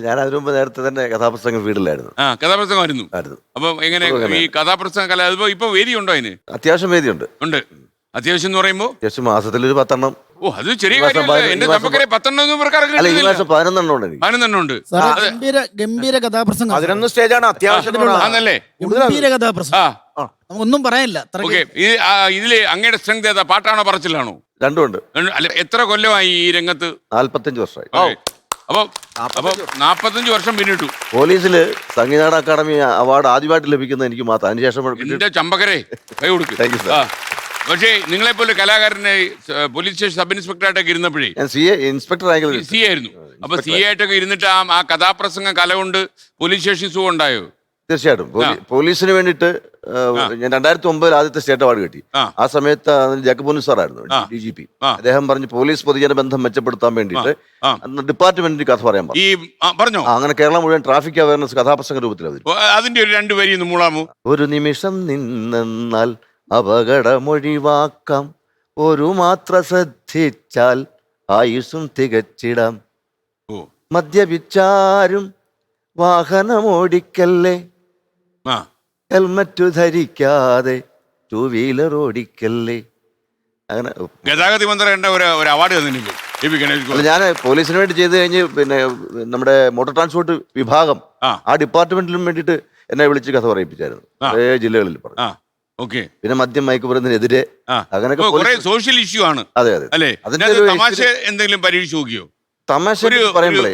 ഞാൻ അതിനു മുമ്പ് നേരത്തെ തന്നെ കഥാപ്രസംഗം ഫീൽഡിലായിരുന്നു. കഥാപ്രസംഗമായിരുന്നു. അപ്പൊ എങ്ങനെ ഈ കഥാപ്രസംഗ കല ഇപ്പൊ വേദിയുണ്ടോ അതിന്? അത്യാവശ്യം വേദിയുണ്ട്. ഉണ്ട്. അത്യാവശ്യം എന്ന് പറയുമ്പോ അത്യാവശ്യം മാസത്തിൽ ഒരു 10 എണ്ണം. ഓ, അത് ചെറിയ കാര്യമല്ല. എന്റെ തമ്പക്കരെ 10 അല്ല, ഈ മാസം 11 ഉണ്ട്. 11 ഉണ്ട്. ഗംഭീര കഥാപ്രസംഗം. 11 സ്റ്റേജാണ് അത്യാവശ്യം. ഗംഭീര കഥാപ്രസംഗം. ഒന്നും പറയാനില്ല. ഇതില് അങ്ങയുടെ സ്ട്രെങ്ത് ഏതാ? പാട്ടാണോ പറച്ചിലാണോ? രണ്ടുമുണ്ട്. അല്ല, എത്ര കൊല്ലമായി ഈ രംഗത്ത്? 45 വർഷമായി. അപ്പൊ 45 വർഷം പിന്നിട്ടു. പോലീസില് സംഗീത അക്കാദമി അവാർഡ് ആദ്യമായിട്ട് ലഭിക്കുന്നത് എനിക്ക് മാത്രം. അതിനുശേഷം എന്റെ ചമ്പക്കരെ കൈ കൊടുക്കും. പക്ഷേ നിങ്ങളെപ്പോലെ കലാകാരനെ പോലീസ് സ്റ്റേഷൻ സബ് ഇൻസ്പെക്ടറായിട്ടൊക്കെ ഇരുന്നപ്പോഴേ ഞാൻ ഇൻസ്പെക്ടർ ആയിരുന്നു. അപ്പൊ ആയിട്ടൊക്കെ ഇരുന്നിട്ട് ആ കഥാപ്രസംഗ കല കൊണ്ട് പോലീസ് സ്റ്റേഷൻ സുഖം ഉണ്ടായോ? തീർച്ചയായിട്ടും. പോലീസിന് വേണ്ടിയിട്ട് ഞാൻ 2009 ആദ്യത്തെ സ്റ്റേറ്റ് അവാർഡ് കിട്ടി. ആ സമയത്ത് ജാക്കബ് സാറായിരുന്നു DGP. അദ്ദേഹം പറഞ്ഞു പോലീസ് പൊതുജന ബന്ധം മെച്ചപ്പെടുത്താൻ വേണ്ടിയിട്ട് ഡിപ്പാർട്ട്മെന്റിന് കഥ പറയാൻ പറഞ്ഞു. അങ്ങനെ കേരളം മുഴുവൻ ട്രാഫിക് അവയർനെസ് കഥാപ്രസംഗ രൂപത്തിൽ അതിന്റെ ഒരു 2 വരി മൂളാമോ? ഒരു നിമിഷം നിന്നാൽ അപകടമൊഴിവാക്കാം, ഒരു മാത്ര ശ്രദ്ധിച്ചാൽ ആയുസ്സും തികച്ചിടാം. മദ്യപിച്ചാരും വാഹനമോടിക്കല്ലേ, ഹെൽമറ്റ് ധരിക്കാതെ 2 വീലർ ഓടിക്കല്ലേ. അങ്ങനെ ഗതാഗത മന്ത്രിയുടെ ഒരു അവാർഡ് തന്നിട്ടുണ്ട്. ഞാൻ പോലീസിന് വേണ്ടി ചെയ്ത് കഴിഞ്ഞ് പിന്നെ നമ്മുടെ മോട്ടോർ ട്രാൻസ്പോർട്ട് വിഭാഗം ആ ഡിപ്പാർട്ട്മെന്റിലും വേണ്ടിയിട്ട് എന്നെ വിളിച്ച് കഥ പറയിപ്പിച്ചായിരുന്നു. കുറേ ജില്ലകളിൽ പറഞ്ഞു. പിന്നെ മദ്യം മയക്കുമരുന്നിനെതിരെ അങ്ങനെയൊക്കെ സോഷ്യൽ ഇഷ്യൂ ആണ്. അതെ അതെ. അല്ലെ, തമാശ എന്തെങ്കിലും പരീക്ഷ നോക്കിയോ? തമാശ പറയുമ്പോഴേ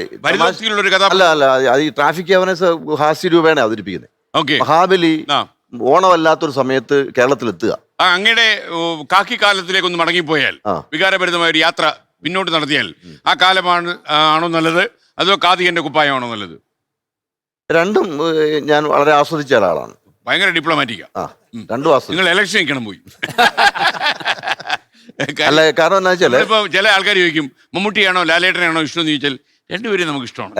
അല്ല അത് ഈ ട്രാഫിക് അവയർനെസ് ഹാസ്യ രൂപേണ അവതരിപ്പിക്കുന്നത്. മഹാബലി ഓണമല്ലാത്തൊരു സമയത്ത് കേരളത്തിലെത്തുക. അങ്ങയുടെ കാക്കി കാലത്തിലേക്ക് ഒന്ന് മടങ്ങിപ്പോയാൽ, വികാരഭരിതമായ ഒരു യാത്ര പിന്നോട്ട് നടത്തിയാൽ ആ കാലമാണ് ആണോ നല്ലത്, അതോ കാതികന്റെ കുപ്പായമാണോ നല്ലത്? രണ്ടും ഞാൻ വളരെ ആസ്വദിച്ച ഒരാളാണ്. ഭയങ്കര ഡിപ്ലോമാറ്റിക്കാ. രണ്ടും ആസ്വദിച്ചു. നിങ്ങൾ ഇലക്ഷൻ നിൽക്കണം പോയി. അല്ല, കാരണം എന്താ വെച്ചാൽ ഇപ്പൊ ചില ആൾക്കാർ ചോദിക്കും മമ്മൂട്ടിയാണോ ലാലേട്ടനാണോ ഇഷ്ടം എന്ന് ചോദിച്ചാൽ രണ്ടുപേരും നമുക്ക് ഇഷ്ടമാണ്.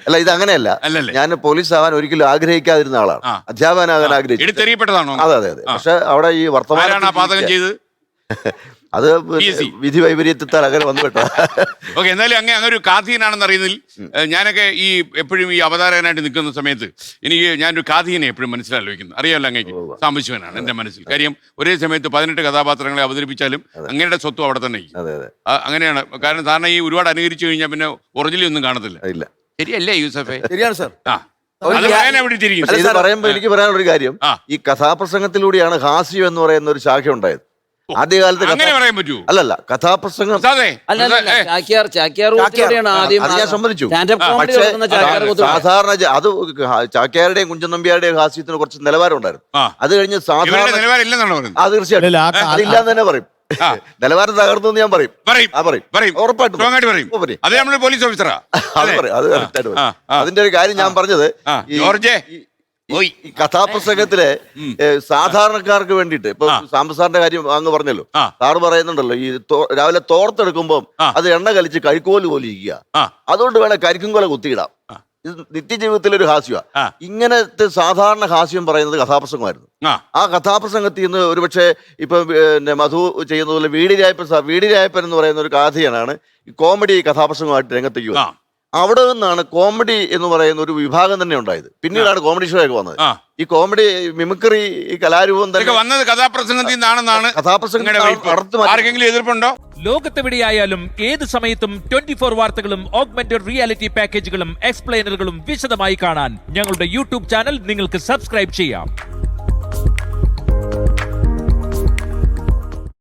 അല്ല, ഇത് അങ്ങനെയല്ല. ഞാൻ പോലീസ് ആവാൻ ഒരിക്കലും ആഗ്രഹിക്കാതിരുന്ന ആളാണ്. അധ്യാപകനാകാൻ ആഗ്രഹിച്ചു. എടുത്തെറിയപ്പെട്ടതാണോ? അതെ അതെ അതെ. പക്ഷെ അവിടെ ഈ വർത്തമാനം പാചകം ചെയ്ത് അത് വിധി വൈപരീത്യത്താൽ അങ്ങനെ വന്നുപെട്ട. ഓക്കെ, എന്നാലും അങ്ങനെ ഒരു കാഥീനാണെന്ന് അറിയുന്നതിൽ ഞാനൊക്കെ ഈ എപ്പോഴും ഈ അവതാരകനായിട്ട് നിൽക്കുന്ന സമയത്ത് ഞാനൊരു കാഥീനെ എപ്പോഴും മനസ്സിലാലോചിക്കുന്നു. അറിയാമല്ലോ, അങ്ങേക്ക് സാംബശിവനാണ് എൻ്റെ മനസ്സിൽ. കാര്യം ഒരേ സമയത്ത് 18 കഥാപാത്രങ്ങളെ അവതരിപ്പിച്ചാലും അങ്ങയുടെ സ്വത്തും അവിടെ തന്നെ. അങ്ങനെയാണ്. കാരണം സാറിന് ഈ ഒരുപാട് അനുകരിച്ചു കഴിഞ്ഞാൽ പിന്നെ ഒറിജിനലി ഒന്നും കാണത്തില്ല. ശരിയല്ലേ യൂസഫേ? ശരിയാണ് സാർ. ഇത് പറയുമ്പോൾ എനിക്ക് പറയാനുള്ള ഒരു കാര്യം, ഈ കഥാപ്രസംഗത്തിലൂടെയാണ് ഹാസ്യം എന്ന് പറയുന്ന ഒരു ശാഖ ഉണ്ടായത്. ആദ്യകാലത്ത് അല്ലല്ല കഥാപ്രസംഗം ഞാൻ സമ്മതിച്ചു. സാധാരണ അത് ചാക്യാരുടെയും കുഞ്ചൻ നമ്പ്യാരുടെയും ഹാസ്യത്തിന് കുറച്ച് നിലവാരം ഉണ്ടായിരുന്നു. അത് കഴിഞ്ഞ് സാധാരണ തീർച്ചയായിട്ടും അതില്ലാന്ന് തന്നെ പറയും. നിലവാരം തകർന്നു എന്ന് ഞാൻ പറയും. ഉറപ്പായിട്ടും അതിന്റെ ഒരു കാര്യം ഞാൻ പറഞ്ഞത്, ഈ കഥാപ്രസംഗത്തിലെ സാധാരണക്കാർക്ക് വേണ്ടിയിട്ട് ഇപ്പൊ സാംബസാറിന്റെ കാര്യം അങ്ങ് പറഞ്ഞല്ലോ. സാറ് പറയുന്നുണ്ടല്ലോ, ഈ രാവിലെ തോർത്തെടുക്കുമ്പോൾ അത് എണ്ണ കലിച്ച് കരിക്കോല് പോലെ ഇരിക്കുക, അതുകൊണ്ട് വേണേ കരിക്കും കൊല കുത്തിയിടാം. ഇത് നിത്യജീവിതത്തിലൊരു ഹാസ്യമാണ്. ഇങ്ങനത്തെ സാധാരണ ഹാസ്യം പറയുന്നത് കഥാപ്രസംഗമായിരുന്നു. ആ കഥാപ്രസംഗത്തിൽ നിന്ന് ഒരുപക്ഷെ ഇപ്പൊ മധു ചെയ്യുന്ന പോലെ വീടിരായപ്പൻ എന്ന് പറയുന്ന ഒരു കാഥികനാണ് ഈ കോമഡി കഥാപ്രസംഗമായിട്ട് രംഗത്തേക്ക് വന്നത്. അവിടെ നിന്നാണ് കോമഡി എന്ന് പറയുന്ന ഒരു വിഭാഗം തന്നെ ഉണ്ടായത്. പിന്നീടാണ് കോമഡി ഷോ ഒക്കെ വന്നത്. ഈ കോമഡി മിമിക്രി കലാരൂപം തന്നെ വന്നത് കഥാപ്രസംഗത്തിൽ നിന്നാണെന്നാണ്. കഥാപ്രസംഗം എതിർപ്പുണ്ടോ? ലോകത്തെവിടെയായാലും ഏത് സമയത്തും 24 വാർത്തകളും ഓഗ്മെന്റഡ് റിയാലിറ്റി പാക്കേജുകളും എക്സ്പ്ലെയിനറുകളും വിശദമായി കാണാൻ ഞങ്ങളുടെ യൂട്യൂബ് ചാനൽ നിങ്ങൾക്ക് സബ്സ്ക്രൈബ് ചെയ്യാം.